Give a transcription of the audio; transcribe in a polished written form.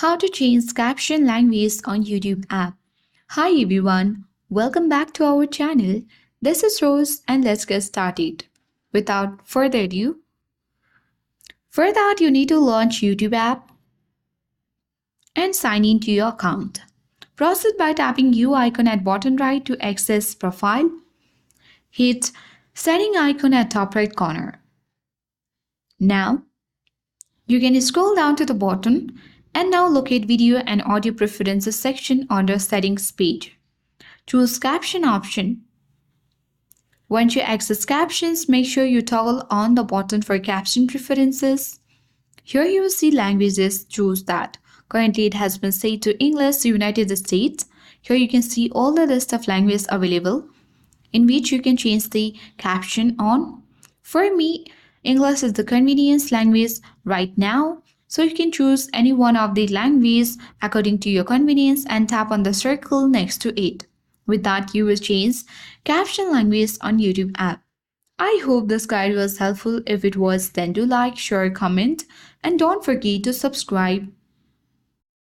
How to change caption language on YouTube app. Hi everyone, welcome back to our channel. This is Rose and let's get started. Without further ado, for that you need to launch YouTube app and sign into your account. Proceed by tapping U icon at bottom right to access profile. Hit setting icon at top right corner. Now you can scroll down to the bottom and now locate video and audio preferences section under settings page. Choose caption option. Once you access captions, make sure you toggle on the button for caption preferences. Here you will see languages, choose that. Currently it has been set to English, United States. Here you can see all the list of languages available in which you can change the caption on. For me, English is the convenience language right now. So you can choose any one of the languages according to your convenience and tap on the circle next to it. With that, you will change caption language on YouTube app. I hope this guide was helpful. If it was, then do like, share, comment, and don't forget to subscribe.